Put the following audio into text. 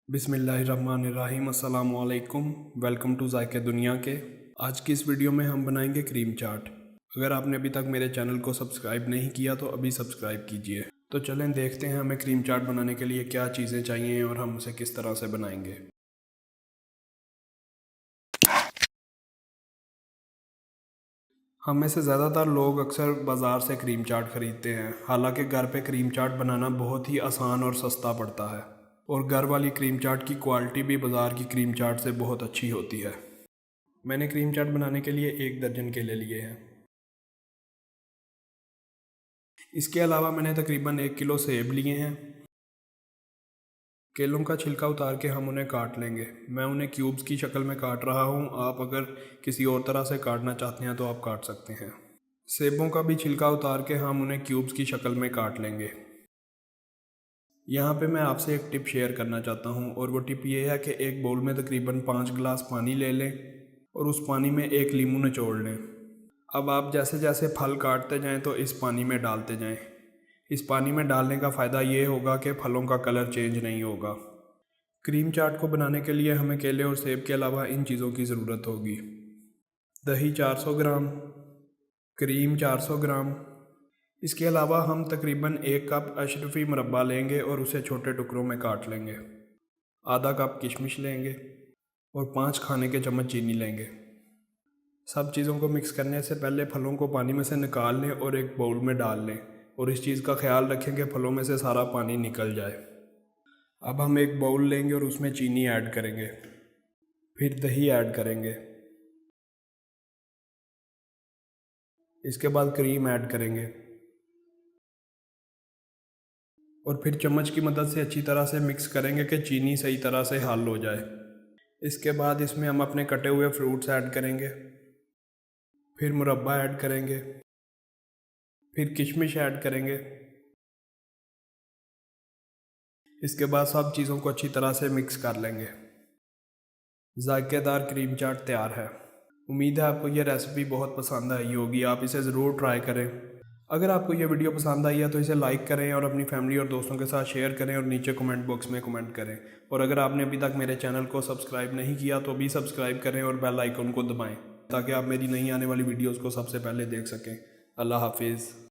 बिस्मिल्लाहिर्रहमानिर्रहीम अस्सलामु अलैकुम। वेलकम टू ज़ायके दुनिया के। आज की इस वीडियो में हम बनाएंगे क्रीम चाट। अगर आपने अभी तक मेरे चैनल को सब्सक्राइब नहीं किया तो अभी सब्सक्राइब कीजिए। तो चलें देखते हैं हमें क्रीम चाट बनाने के लिए क्या चीज़ें चाहिए और हम उसे किस तरह से बनाएंगे। हम में से ज़्यादातर लोग अक्सर बाज़ार से क्रीम चाट ख़रीदते हैं, हालांकि घर पे क्रीम चाट बनाना बहुत ही आसान और सस्ता पड़ता है और घर वाली क्रीम चाट की क्वालिटी भी बाज़ार की क्रीम चाट से बहुत अच्छी होती है। मैंने क्रीम चाट बनाने के लिए 1 दर्जन केले लिए हैं। इसके अलावा मैंने तकरीबन 1 किलो सेब लिए हैं। केलों का छिलका उतार के हम उन्हें काट लेंगे। मैं उन्हें क्यूब्स की शक्ल में काट रहा हूँ, आप अगर किसी और तरह से काटना चाहते हैं तो आप काट सकते हैं। सेबों का भी छिलका उतार के हम उन्हें क्यूब्स की शक्ल में काट लेंगे। यहाँ पे मैं आपसे एक टिप शेयर करना चाहता हूँ और वो टिप ये है कि एक बाउल में तकरीबन 5 गिलास पानी ले लें और उस पानी में 1 नींबू निचोड़ लें। अब आप जैसे जैसे फल काटते जाएं तो इस पानी में डालते जाएं। इस पानी में डालने का फ़ायदा ये होगा कि फलों का कलर चेंज नहीं होगा। क्रीम चाट को बनाने के लिए हमें केले और सेब के अलावा इन चीज़ों की ज़रूरत होगी। दही 400 ग्राम, क्रीम 400 ग्राम। इसके अलावा हम तकरीबन 1 कप अशरफी मुरब्बा लेंगे और उसे छोटे टुकड़ों में काट लेंगे। आधा कप किशमिश लेंगे और 5 खाने के चम्मच चीनी लेंगे। सब चीज़ों को मिक्स करने से पहले फलों को पानी में से निकाल लें और एक बाउल में डाल लें और इस चीज़ का ख्याल रखें कि फलों में से सारा पानी निकल जाए। अब हम एक बाउल लेंगे और उसमें चीनी ऐड करेंगे, फिर दही ऐड करेंगे, इसके बाद क्रीम ऐड करेंगे और फिर चम्मच की मदद से अच्छी तरह से मिक्स करेंगे कि चीनी सही तरह से हल हो जाए। इसके बाद इसमें हम अपने कटे हुए फ्रूट्स ऐड करेंगे, फिर मुरब्बा ऐड करेंगे, फिर किशमिश ऐड करेंगे। इसके बाद सब चीज़ों को अच्छी तरह से मिक्स कर लेंगे। जायकेदार क्रीम चाट तैयार है। उम्मीद है आपको यह रेसिपी बहुत पसंद आई होगी, आप इसे ज़रूर ट्राई करें। अगर आपको यह वीडियो पसंद आई है तो इसे लाइक करें और अपनी फैमिली और दोस्तों के साथ शेयर करें और नीचे कमेंट बॉक्स में कमेंट करें। और अगर आपने अभी तक मेरे चैनल को सब्सक्राइब नहीं किया तो अभी सब्सक्राइब करें और बेल आइकन को दबाएँ ताकि आप मेरी नई आने वाली वीडियोज़ को सबसे पहले देख सकें। अल्लाह हाफिज़।